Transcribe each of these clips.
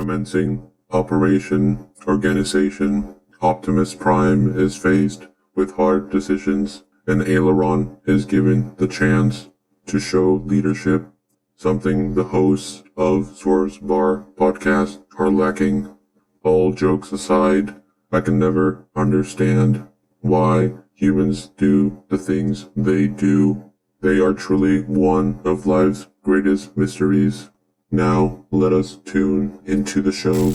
Commencing Operation Organization, Optimus Prime is faced with hard decisions, and Aileron is given the chance to show leadership, something the hosts of Swerve's Bar podcast are lacking. All jokes aside, I can never understand why humans do the things they do. They are truly one of life's greatest mysteries. Now, let us tune into the show.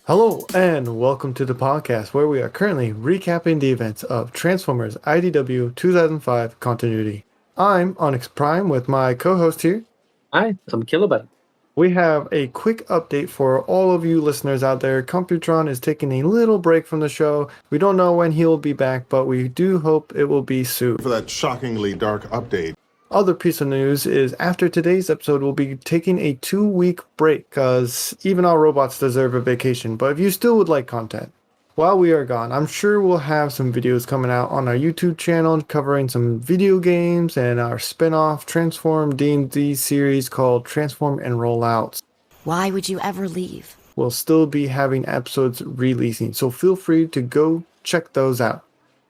Hello and welcome to the podcast where we are currently recapping the events of Transformers IDW 2005 continuity. I'm Onyx Prime with my co-host here. Hi, I'm Kilobyte. We have a quick update for all of you listeners out there. Computron is taking a little break from the show. We don't know when he will be back, but we do hope it will be soon. For that shockingly dark update. Other piece of news is after today's episode, we'll be taking a 2-week break because even our robots deserve a vacation. But if you still would like content while we are gone, I'm sure we'll have some videos coming out on our YouTube channel covering some video games and our spin-off Transform D&D series called Transform and Rollouts. Why would you ever leave? We'll still be having episodes releasing, so feel free to go check those out.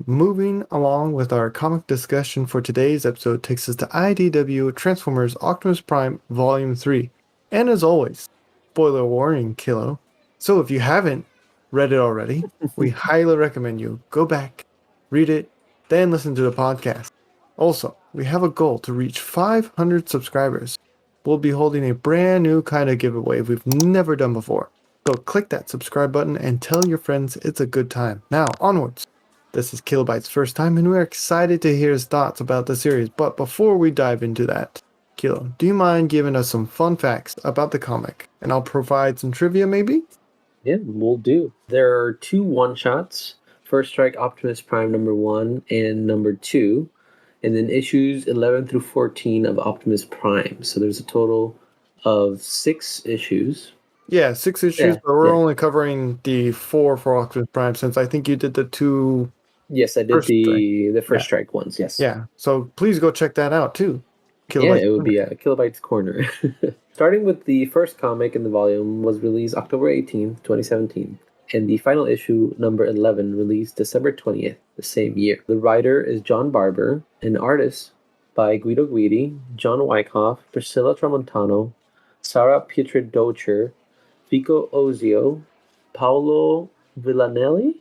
Moving along with our comic discussion for today's episode takes us to IDW Transformers Optimus Prime Volume 3. And as always, spoiler warning, Kilo. So if you haven't read it already, we highly recommend you go back, read it, then listen to the podcast. Also, we have a goal to reach 500 subscribers. We'll be holding a brand new kind of giveaway we've never done before. So click that subscribe button and tell your friends it's a good time. Now, onwards. This is Kilobyte's first time, and we're excited to hear his thoughts about the series. But before we dive into that, Kilo, do you mind giving us some fun facts about the comic? And I'll provide some trivia, maybe? Yeah, we'll do. There are 2 one-shots. First Strike Optimus Prime number 1 and number 2. And then issues 11 through 14 of Optimus Prime. So there's a total of 6 issues. Yeah, 6 issues, but we're only covering the 4 for Optimus Prime since I think you did the 2... Yes, I did the First Strike ones, yes. Yeah, so please go check that out too. It would be Kilobyte's Corner. Starting with the first comic in the volume was released October 18th, 2017. And the final issue, number 11, released December 20th, the same year. The writer is John Barber, and artist by Guido Guidi, John Wyckoff, Priscilla Tramontano, Sara Pietrodocer, Vico Ozio, Paolo Villanelli,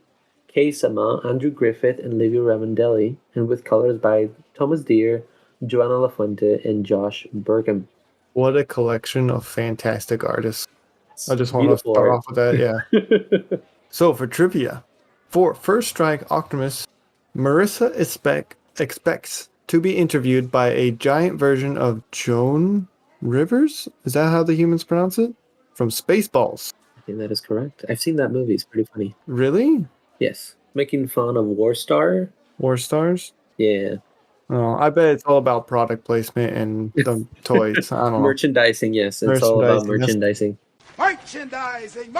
Kay Sama, Andrew Griffith, and Livio Ramondelli, and with colors by Thomas Deere, Joanna Lafuente, and Josh Burkham. What a collection of fantastic artists. I just want to start off with that, yeah. So for trivia, for First Strike Optimus, Marissa expects to be interviewed by a giant version of Joan Rivers? Is that how the humans pronounce it? From Spaceballs. I think that is correct. I've seen that movie. It's pretty funny. Really? Yes. Making fun of Warstar. Warstars? Yeah. Oh, I bet it's all about product placement and the toys. I don't know. Merchandising, yes. It's all about merchandising. Merchandising!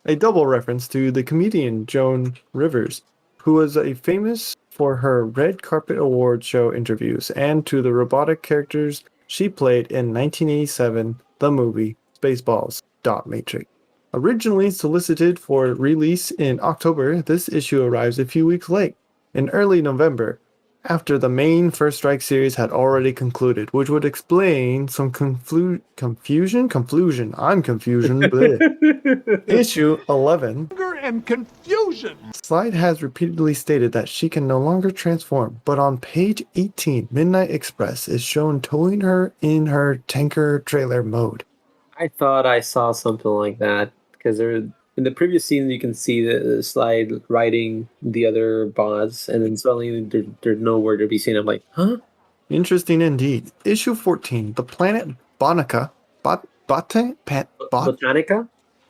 A double reference to the comedian Joan Rivers, who was famous for her red carpet award show interviews, and to the robotic characters she played in 1987, the movie Spaceballs Dot Matrix. Originally solicited for release in October, this issue arrives a few weeks late, in early November, after the main First Strike series had already concluded, which would explain some confusion. I'm confusion. Issue 11. Anger and confusion. Slide has repeatedly stated that she can no longer transform, but on page 18, Midnight Express is shown towing her in her tanker trailer mode. I thought I saw something like that, because in the previous scene, you can see the Slide riding the other boss, and then suddenly there's nowhere to be seen. I'm like, huh? Interesting indeed. Issue 14, the planet Botanica Botanica?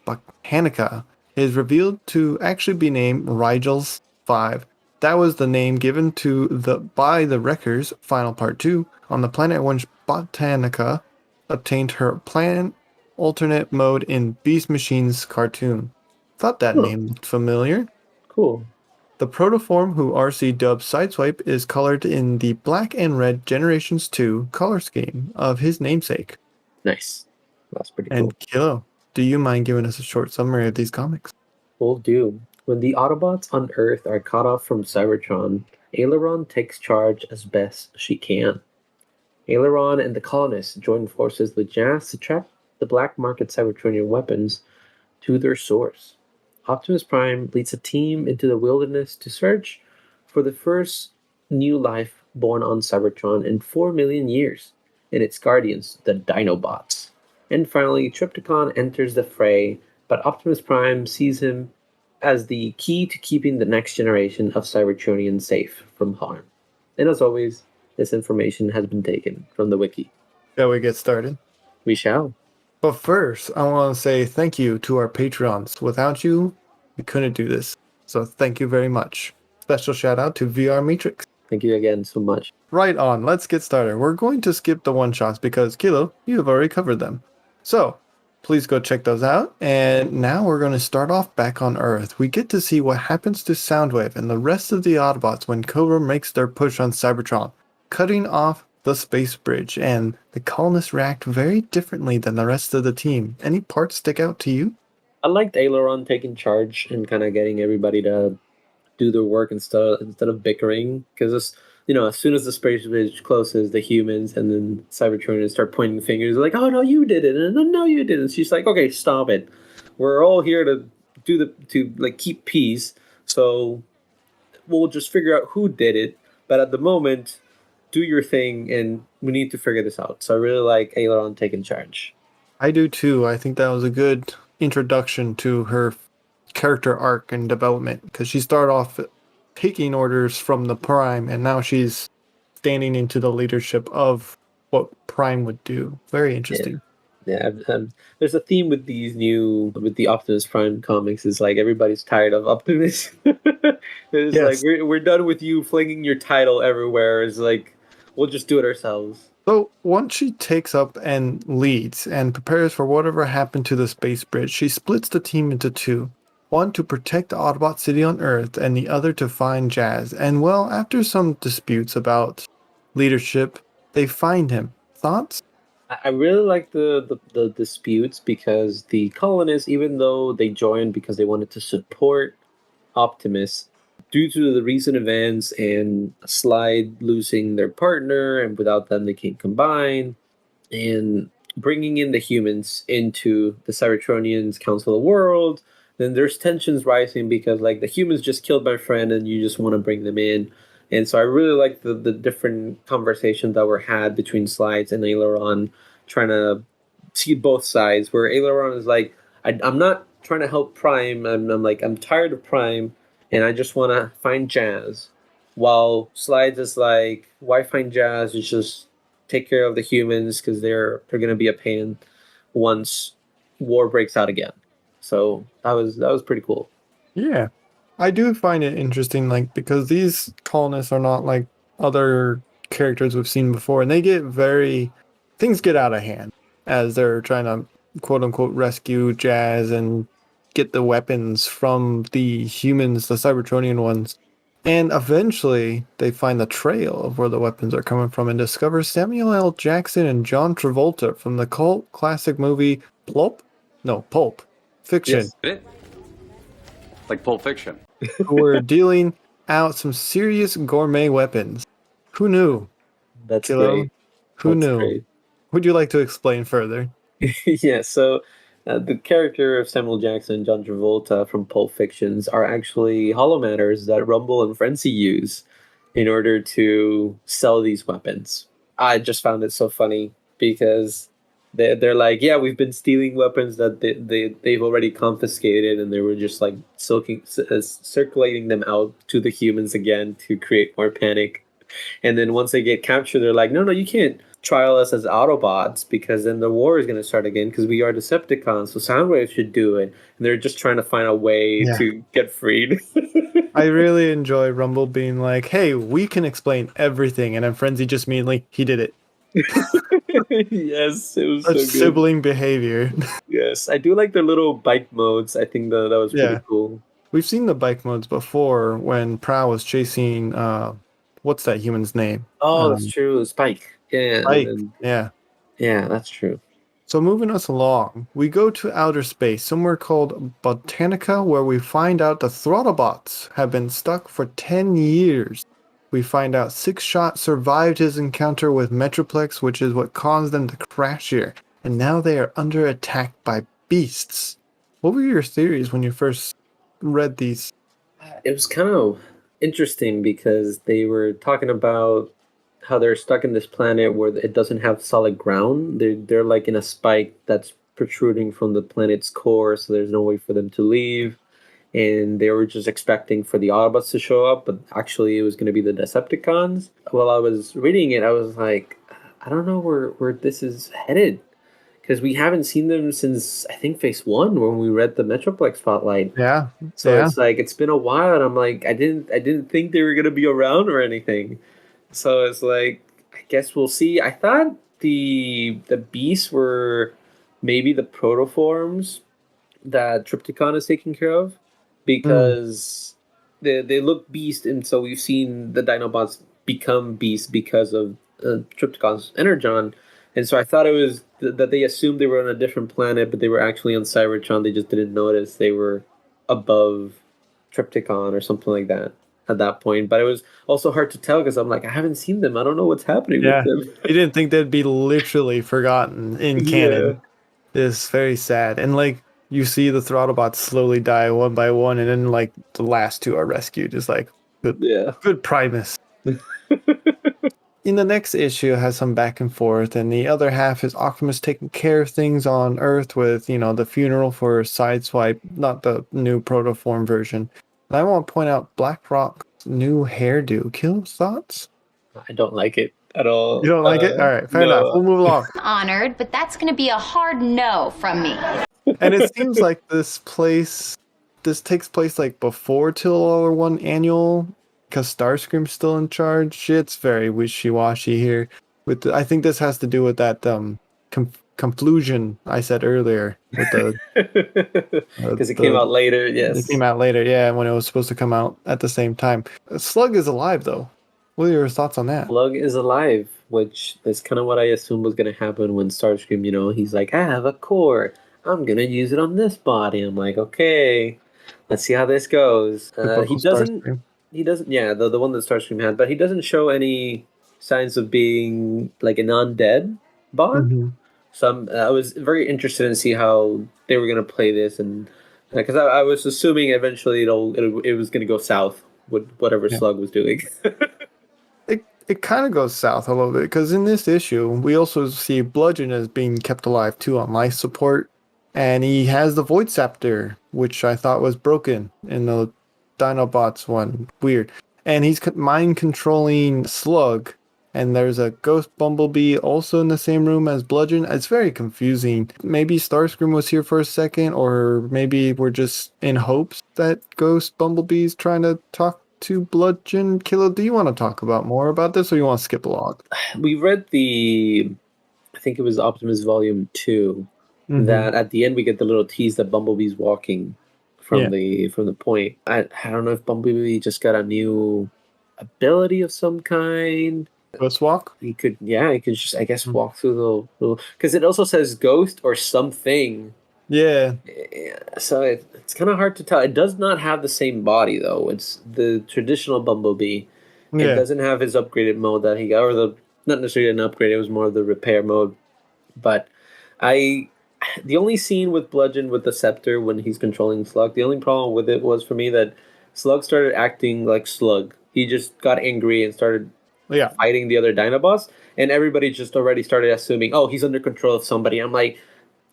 Botanica is revealed to actually be named Rigel's 5. That was the name given to by the Wreckers, Final Part 2, on the planet in which Botanica obtained her planet alternate mode in Beast Machine's cartoon. Thought that Huh. name looked familiar. Cool. The protoform, who RC dubs Sideswipe, is colored in the black and red Generations 2 color scheme of his namesake. Nice. That's pretty cool. And Kilo, do you mind giving us a short summary of these comics? Will do. When the Autobots on Earth are cut off from Cybertron, Aileron takes charge as best she can. Aileron and the colonists join forces with Jazz to track the black market Cybertronian weapons to their source. Optimus Prime leads a team into the wilderness to search for the first new life born on Cybertron in 4 million years, and its guardians, the Dinobots. And finally, Trypticon enters the fray, but Optimus Prime sees him as the key to keeping the next generation of Cybertronians safe from harm. And as always, this information has been taken from the wiki. Shall we get started? We shall. But first, I want to say thank you to our Patreons. Without you, we couldn't do this. So thank you very much. Special shout out to VR Matrix. Thank you again so much. Right on, let's get started. We're going to skip the one-shots because, Kilo, you have already covered them. So, please go check those out. And now we're going to start off back on Earth. We get to see what happens to Soundwave and the rest of the Autobots when Cobra makes their push on Cybertron, cutting off the space bridge, and the colonists react very differently than the rest of the team. Any parts stick out to you? I liked Aileron taking charge and kind of getting everybody to do their work instead of bickering. Because as soon as the space bridge closes, the humans and then Cybertronians start pointing fingers like, "Oh no, you did it," and "No, you didn't." She's like, "Okay, stop it. We're all here to keep peace. So we'll just figure out who did it. But at the moment, do your thing, and we need to figure this out." So I really like Aileron taking charge. I do too. I think that was a good introduction to her character arc and development, because she started off taking orders from the Prime, and now she's standing into the leadership of what Prime would do. Very interesting. Yeah, there's a theme with the Optimus Prime comics. Is like everybody's tired of Optimus. It's Yes. like we're done with you flinging your title everywhere. It's like we'll just do it ourselves. So once she takes up and leads and prepares for whatever happened to the space bridge, she splits the team into two. One to protect the Autobot city on Earth, and the other to find Jazz. And well, after some disputes about leadership, they find him. Thoughts? I really like the disputes because the colonists, even though they joined because they wanted to support Optimus, due to the recent events and Slide losing their partner, and without them they can't combine, and bringing in the humans into the Cybertronians Council of World, then there's tensions rising because like the humans just killed my friend and you just want to bring them in. And so I really like the different conversations that were had between Slides and Aileron, trying to see both sides, where Aileron is like, I'm not trying to help Prime. I'm tired of Prime, and I just want to find Jazz. While Slides is like, why find Jazz? It's just take care of the humans because they're going to be a pain once war breaks out again. So that was pretty cool. Yeah. I do find it interesting, like, because these colonists are not like other characters we've seen before, and things get out of hand as they're trying to quote unquote rescue Jazz and get the weapons from the humans, the Cybertronian ones. And eventually they find the trail of where the weapons are coming from and discover Samuel L. Jackson and John Travolta from the cult classic movie Pulp Fiction. Yes. Like Pulp Fiction. Who were dealing out some serious gourmet weapons. Who knew? That's Kilo? great. Who That's knew? great. Would you like to explain further? Yeah, so the character of Samuel Jackson and John Travolta from Pulp Fictions are actually holomatters that Rumble and Frenzy use in order to sell these weapons. I just found it so funny because they're like, yeah, we've been stealing weapons that they've already confiscated, and they were just like circulating them out to the humans again to create more panic. And then once they get captured, they're like, no, you can't trial us as Autobots because then the war is going to start again because we are Decepticons. So Soundwave should do it. And they're just trying to find a way to get freed. I really enjoy Rumble being like, "Hey, we can explain everything," and then Frenzy just immediately he did it. Yes, it was Such so good. sibling behavior. Yes, I do like their little bike modes. I think that was pretty cool. We've seen the bike modes before when Prowl was chasing what's that human's name? Oh, that's true. Spike. Yeah. Spike. And Yeah. yeah, that's true. So moving us along, we go to outer space, somewhere called Botanica, where we find out the Throttlebots have been stuck for 10 years. We find out Six-Shot survived his encounter with Metroplex, which is what caused them to crash here. And now they are under attack by beasts. What were your theories when you first read these? It was kind of interesting because they were talking about how they're stuck in this planet where it doesn't have solid ground. They're like in a spike that's protruding from the planet's core, so there's no way for them to leave. And they were just expecting for the Autobots to show up, but actually it was going to be the Decepticons. While I was reading it, I was like, I don't know where this is headed. Because we haven't seen them since, I think, Phase 1 when we read the Metroplex Spotlight. Yeah. So it's like, it's been a while, and I'm like, I didn't think they were going to be around or anything. So it's like, I guess we'll see. I thought the beasts were maybe the protoforms that Triptychon is taking care of because they look beast, and so we've seen the Dinobots become beasts because of Triptychon's Energon. And so I thought it was that they assumed they were on a different planet, but they were actually on Cybertron. They just didn't notice they were above Triptychon or something like that at that point. But it was also hard to tell because I'm like, I haven't seen them. I don't know what's happening with them. You didn't think they'd be literally forgotten in canon. It's very sad. And like you see the Throttlebots slowly die one by one, and then like the last two are rescued. It's like good Primus. In the next issue, it has some back and forth, and the other half is Optimus taking care of things on Earth with, the funeral for Sideswipe, not the new protoform version. And I want to point out BlackRock's new hairdo. Kill's thoughts? I don't like it at all. You don't like it? All right, fair enough. We'll move along. Honored, but that's going to be a hard no from me. And it seems like this takes place like before Till All Are One annual, because Starscream's still in charge. It's very wishy-washy here. I think this has to do with that confusion I said earlier. With the because it came out later. Yes, it came out later. Yeah, when it was supposed to come out at the same time. Slug is alive though. What are your thoughts on that? Slug is alive, which is kind of what I assumed was going to happen when Starscream. He's like, I have a core. I'm gonna use it on this body. I'm like, okay, let's see how this goes. He doesn't. Starscream. He doesn't. Yeah, the one that Starscream had, but he doesn't show any signs of being like an undead bot. Mm-hmm. So I was very interested in see how they were going to play this, and because I was assuming eventually it was going to go south with whatever Slug was doing. It kind of goes south a little bit because in this issue we also see Bludgeon as being kept alive too on life support, and he has the Void Scepter, which I thought was broken in the Dinobots one. Weird. And he's mind controlling Slug, and there's a Ghost Bumblebee also in the same room as Bludgeon. It's very confusing. Maybe Starscream was here for a second, or maybe we're just in hopes that Ghost Bumblebee's trying to talk to Bludgeon. Kilo, do you want to talk about more about this, or you want to skip along? We read I think it was Optimus Volume 2, that at the end we get the little tease that Bumblebee's walking from the point. I don't know if Bumblebee just got a new ability of some kind. Ghost walk? He could just, I guess, walk through the because it also says ghost or something. Yeah. So it's kind of hard to tell. It does not have the same body though. It's the traditional Bumblebee. Yeah. It doesn't have his upgraded mode that he got, or not necessarily an upgrade. It was more of the repair mode. But the only scene with Bludgeon with the scepter when he's controlling Slug, the only problem with it was for me that Slug started acting like Slug. He just got angry and started fighting the other Dinobots, and everybody just already started assuming, oh, he's under control of somebody. I'm like,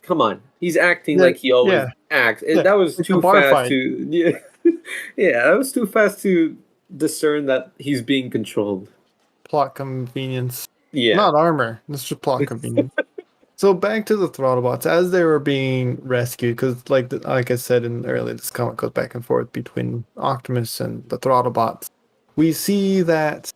come on, he's acting like he always acts. And that was too fast to that was too fast to discern that he's being controlled. Plot convenience. Yeah. Not armor. That's just plot convenience. So back to the Throttlebots as they were being rescued, because like I said in earlier, this comic goes back and forth between Optimus and the Throttlebots. We see that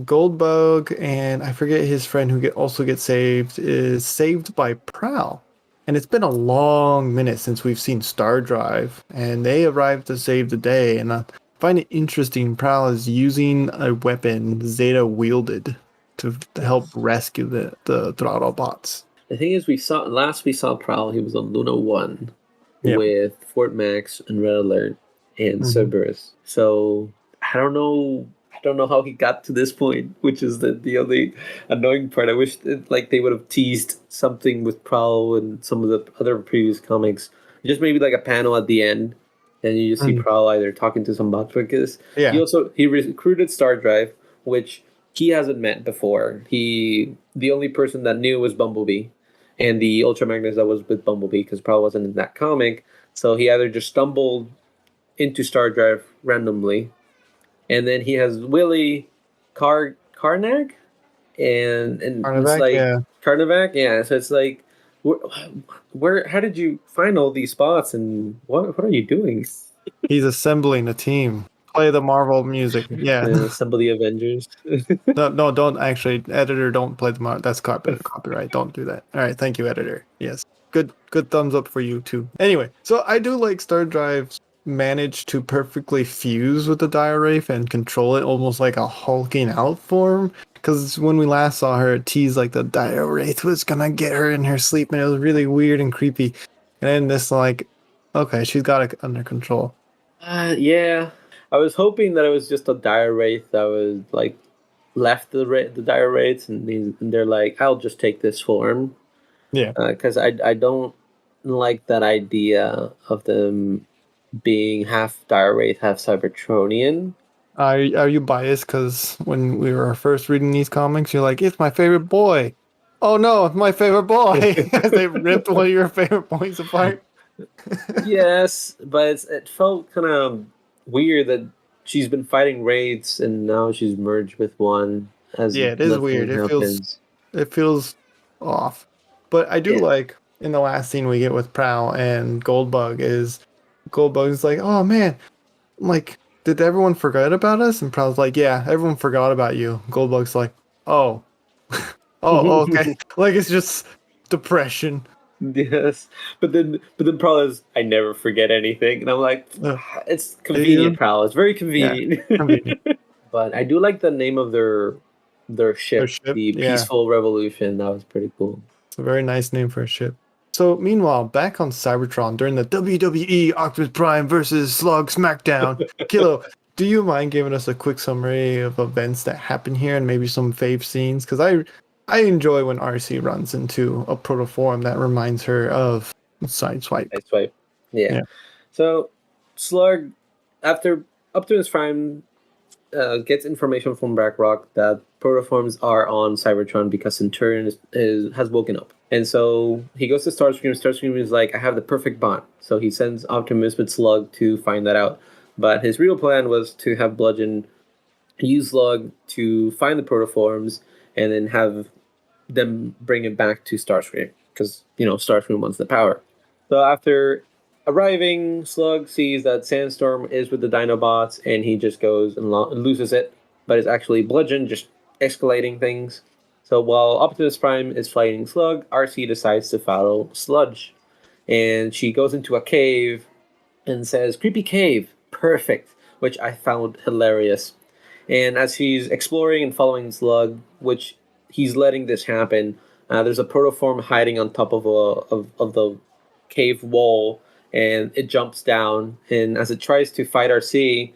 Goldbug and I forget his friend who also gets saved is saved by Prowl. And it's been a long minute since we've seen Star Drive, and they arrived to save the day. And I find it interesting. Prowl is using a weapon Zeta wielded to help rescue the Throttlebots. The thing is, we saw Prowl. He was on Luna 1 Yep. with Fort Max and Red Alert and Cerberus. So I don't know how he got to this point, which is the only annoying part. I wish they would have teased something with Prowl and some of the other previous comics. Just maybe like a panel at the end, and you just see Prowl either talking to some bots, because he recruited Star Drive, which he hasn't met before. The only person that knew was Bumblebee, and the Ultra Magnus that was with Bumblebee, because Prowl wasn't in that comic. So he either just stumbled into Star Drive randomly, and then he has Willie Karnak, and it's Carnivac, like yeah. Carnivac, yeah. So it's like, where how did you find all these spots, and what are you doing? He's assembling a team. Play the Marvel music. Yeah. Some of the Avengers. No, don't actually, editor. Don't play the Marvel. That's copyright. Don't do that. All right, thank you, editor. Yes, good thumbs up for you too. Anyway, so I do like Star Drive's managed to perfectly fuse with the Dire Wraith and control it almost like a hulking out form. Because when we last saw her, it teased like the Dire Wraith was gonna get her in her sleep, and it was really weird and creepy. And then this okay, she's got it under control. Yeah. I was hoping that it was just a Dire Wraith that was like left the Dire Wraiths, and they're like, I'll just take this form. Yeah. Because I don't like that idea of them being half Dire Wraith, half Cybertronian. Are you biased because when we were first reading these comics, you're like, it's my favorite boy. Oh no, it's my favorite boy. They ripped one of your favorite boys apart. Yes, but it felt kind of weird that she's been fighting wraiths and now she's merged with one. Yeah, it is weird. It feels off. But I do like in the last scene we get with Prowl and Goldbug's like, oh man, like, did everyone forget about us? And Prowl's like, yeah, everyone forgot about you. Goldbug's like, oh, okay. Like, it's just depression. Yes, but then Prowl is, I never forget anything, and I'm like, it's convenient. Prowl, it's very convenient. Yeah, convenient. But I do like the name of their ship, the Peaceful Revolution. That was pretty cool. It's a very nice name for a ship. So meanwhile, back on Cybertron during the WWE Optimus Prime versus Slug SmackDown, Kilo, do you mind giving us a quick summary of events that happen here and maybe some fave scenes? Because I enjoy when RC runs into a protoform that reminds her of Sideswipe. Yeah. So Slug, after Optimus Prime gets information from BlackRock that protoforms are on Cybertron because Centurion has woken up. And so he goes to Starscream. Starscream is like, I have the perfect bond. So he sends Optimus with Slug to find that out. But his real plan was to have Bludgeon use Slug to find the protoforms and then have them bring it back to Starscream. Because, Starscream wants the power. So after arriving, Slug sees that Sandstorm is with the Dinobots, and he just goes and loses it. But it's actually Bludgeon just escalating things. So while Optimus Prime is fighting Slug, RC decides to follow Sludge. And she goes into a cave and says, creepy cave, perfect, which I found hilarious. And as she's exploring and following Slug, which he's letting this happen, there's a protoform hiding on top of the cave wall, and it jumps down. And as it tries to fight RC,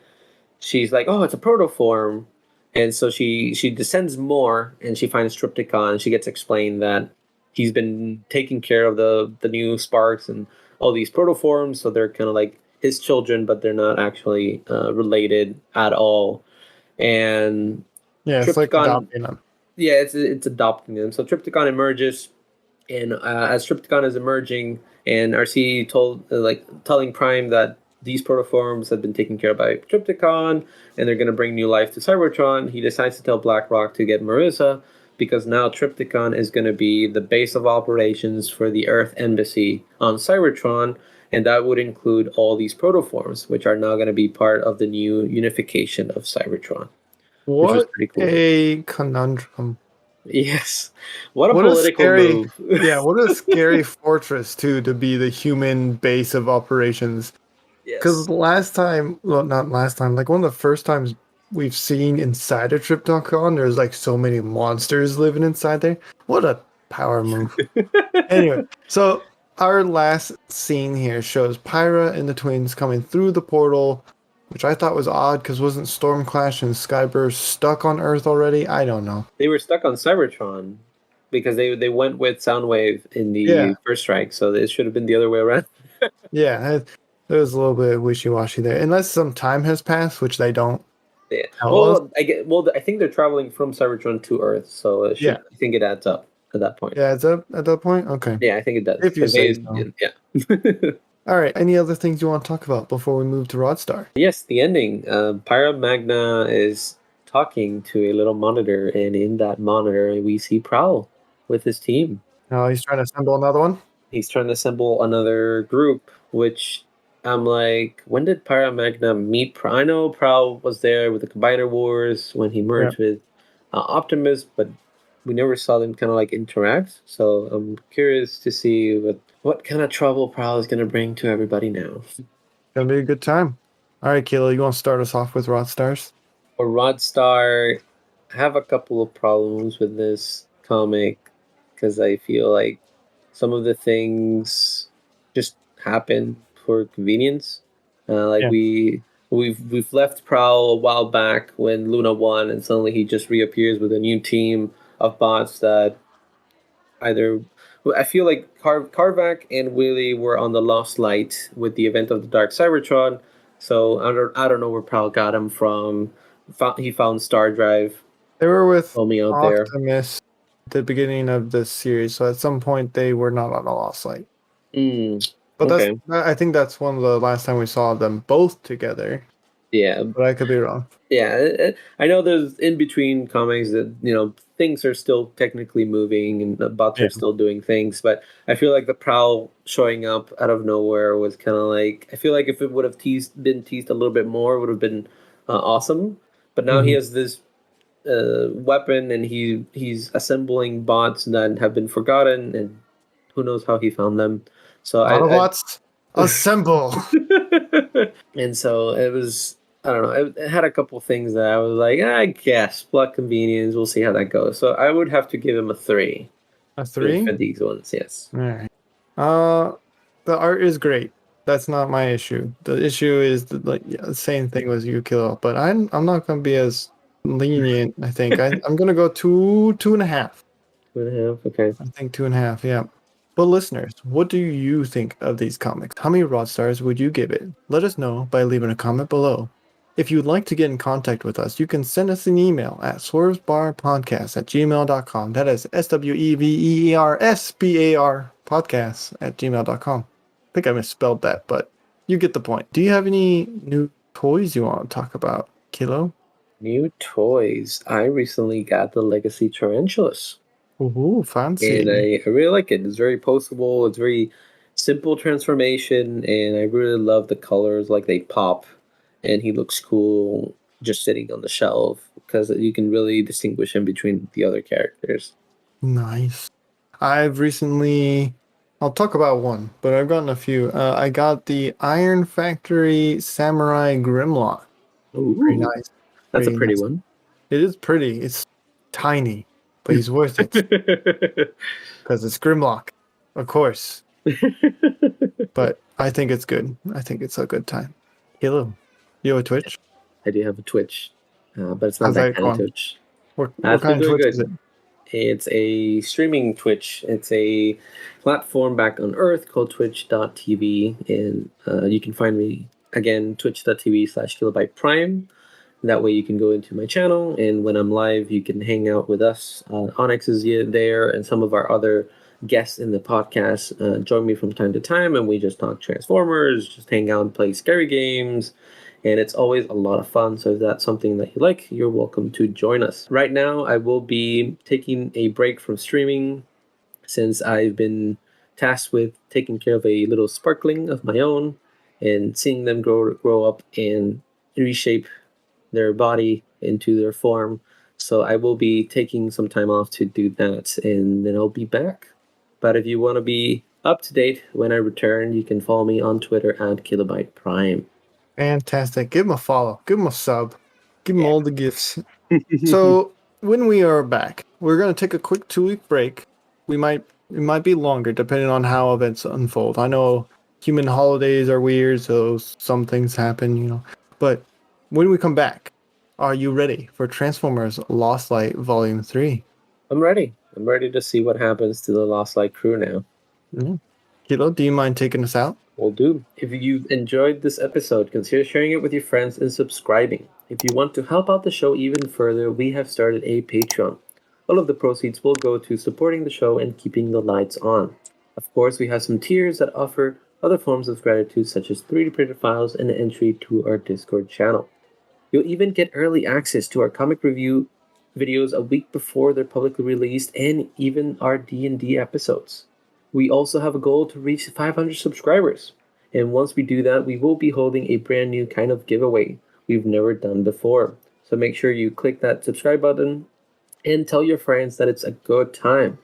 she's like, oh, it's a protoform. And so she descends more, and she finds Triptychon. She gets explained that he's been taking care of the new Sparks and all these protoforms, so they're kind of like his children, but they're not actually related at all. And it's like adopting them. Yeah, it's adopting them. So Triptychon emerges, and as Triptychon is emerging, and RC telling Prime that these protoforms have been taken care of by Triptychon, and they're going to bring new life to Cybertron, he decides to tell BlackRock to get Marissa, because now Trypticon is going to be the base of operations for the Earth Embassy on Cybertron, and that would include all these protoforms, which are now going to be part of the new unification of Cybertron, which was What pretty cool. a conundrum. Yes. What a What a political scary, move. yeah, what a scary fortress too to be the human base of operations. Because Yes. last time, well, not last time, like one of the first times we've seen inside of Trip.con, there's like so many monsters living inside there. What a power move. Anyway, so our last scene here shows Pyra and the twins coming through the portal, which I thought was odd because wasn't Stormclash and Skyburst stuck on Earth already? I don't know. They were stuck on Cybertron because they went with Soundwave in the Yeah. first strike, so it should have been the other way around. Yeah, there was a little bit wishy-washy there. Unless some time has passed, which they don't Yeah. tell us. I think they're traveling from Cybertron to Earth, so Yeah. I think it adds up at that point. Yeah, it's up at that point? Okay. Yeah, I think it does. If you 'Cause say so. Yeah. All right. Any other things you want to talk about before we move to Rodstar? Yes, the ending. Pyra Magna is talking to a little monitor, and in that monitor, we see Prowl with his team. Oh, he's trying to assemble another one? He's trying to assemble another group, which I'm like, when did Pyra Magna meet Prowl? I know Prowl was there with the Combiner Wars when he merged with Optimus, but we never saw them kind of like interact. So I'm curious to see what kind of trouble Prowl is going to bring to everybody now. Gonna be a good time. All right, Kayla, you want to start us off with Rodstars? For Rodstar, I have a couple of problems with this comic because I feel like some of the things just happen for convenience. Yeah. We've left Prowl a while back when Luna won, and suddenly he just reappears with a new team of bots that either I feel like Karvak and Willie were on the Lost Light with the event of the Dark Cybertron. So I don't know where Prowl got him from. He found Star Drive. They were with Homie out there. Optimus at the beginning of this series, so at some point they were not on a Lost Light. But Okay. I think that's one of the last time we saw them both together. Yeah, But I could be wrong. yeah. I know there's in between comics that things are still technically moving and the bots Yeah. are still doing things, but I feel like the Prowl showing up out of nowhere was kind of like I feel like if it would have been teased a little bit more, it would have been awesome. But now he has this weapon and he's assembling bots that have been forgotten, and who knows how he found them. So Autobots, assemble! and so it was. I don't know. It had a couple things that I was like, I guess, plot convenience. We'll see how that goes. So I would have to give him a 3. A 3? For these ones, yes. All right. The art is great. That's not my issue. The issue is the same thing as you, Kilo. But I'm not gonna be as lenient. I think I'm gonna go 2.5. 2.5. Okay. I think 2.5. Yeah. But listeners, what do you think of these comics? How many Rodstars would you give it? Let us know by leaving a comment below. If you'd like to get in contact with us, you can send us an email at swervesbarpodcast@gmail.com. That is SWEVERSBAR podcast@gmail.com. I think I misspelled that, but you get the point. Do you have any new toys you want to talk about, Kilo? New toys. I recently got the Legacy Tarantulas. Ooh, fancy. And I really like it. It's very postable. It's very simple transformation, and I really love the colors. Like they pop, and he looks cool just sitting on the shelf because you can really distinguish him between the other characters. Nice. I'll talk about one, but I've gotten a few. I got the Iron Factory Samurai Grimlock. Ooh, Pretty nice. That's a pretty nice. one. It is pretty. It's tiny, but he's worth it because it's Grimlock, of course. But I think it's good. I think it's a good time. Hello, you have a Twitch? I do have a Twitch, but it's not How's that that kind of going? Twitch. What That's kind of doing Twitch good. is it? It's a streaming Twitch. It's a platform back on Earth called twitch.tv. And you can find me, again, twitch.tv/kilobyte prime. That way you can go into my channel, and when I'm live, you can hang out with us. Onyx is there, and some of our other guests in the podcast join me from time to time, and we just talk Transformers, just hang out and play scary games. and it's always a lot of fun. So if that's something that you like, you're welcome to join us. Right now, I will be taking a break from streaming since I've been tasked with taking care of a little sparkling of my own and seeing them grow up and reshape their body into their form. So I will be taking some time off to do that, and then I'll be back. But if you want to be up to date when I return, you can follow me on Twitter at Kilobyte Prime. Fantastic. Give him a follow. Give him a sub. Give him all the gifts. So when we are back, we're going to take a quick 2-week break. It might be longer depending on how events unfold. I know human holidays are weird, so some things happen, But when we come back, are you ready for Transformers Lost Light Volume 3? I'm ready. I'm ready to see what happens to the Lost Light crew now. Kilo, do you mind taking us out? Will do. If you've enjoyed this episode, consider sharing it with your friends and subscribing. If you want to help out the show even further, we have started a Patreon. All of the proceeds will go to supporting the show and keeping the lights on. Of course, we have some tiers that offer other forms of gratitude, such as 3D printed files and an entry to our Discord channel. You'll even get early access to our comic review videos a week before they're publicly released, and even our D&D episodes. We also have a goal to reach 500 subscribers. And once we do that, we will be holding a brand new kind of giveaway we've never done before. So make sure you click that subscribe button and tell your friends that it's a good time.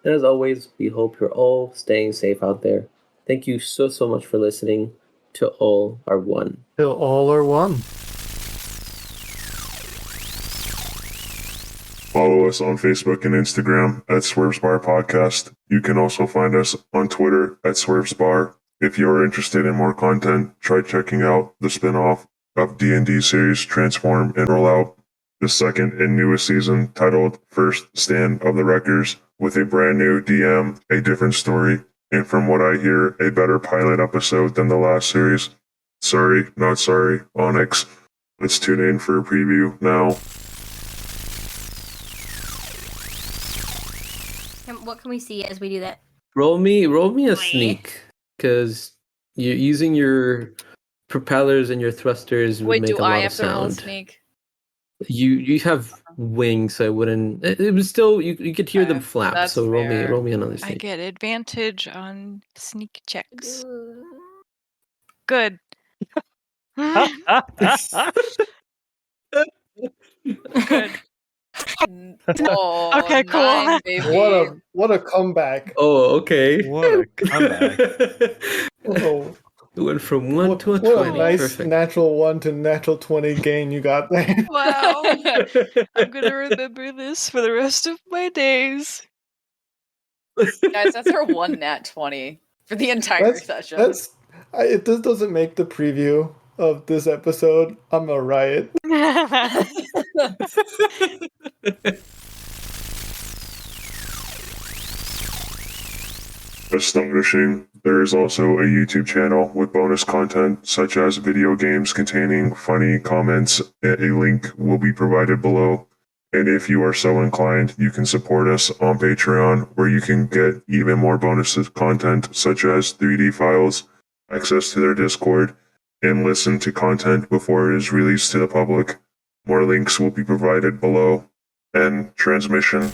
And as always, we hope you're all staying safe out there. Thank you so much for listening to All Are One. Till all are one. Follow us on Facebook and Instagram at Swerve's Bar Podcast. You can also find us on Twitter at Swerve's Bar. If you are interested in more content, try checking out the spin-off of D&D series Transform and Roll Out, the second and newest season titled First Stand of the Wreckers, with a brand new DM, a different story, and from what I hear, a better pilot episode than the last series. Sorry, not sorry, Onyx. Let's tune in for a preview now. What can we see as we do that? Roll me a sneak, because you're using your propellers and your thrusters would Wait, make do a lot I of have to roll sound. sneak? You have wings, so I wouldn't. It was still you could hear them flap. That's So roll fair. me another I sneak. get advantage on sneak checks. Good. Good. Oh, Okay, cool. 9, baby. What a comeback. Oh, okay. What a comeback. Oh, It went from 1 to a what 20. a nice Perfect. natural 1 to natural 20 gain you got there. Wow. I'm gonna remember this for the rest of my days. Guys, that's our 1 nat 20 for the entire session. This doesn't make the preview of this episode. I'm a riot. Astonishing. There is also a YouTube channel with bonus content such as video games containing funny comments. A link will be provided below. And if you are so inclined, you can support us on Patreon, where you can get even more bonus content such as 3D files, access to their Discord, and listen to content before it is released to the public. More links will be provided below. End transmission.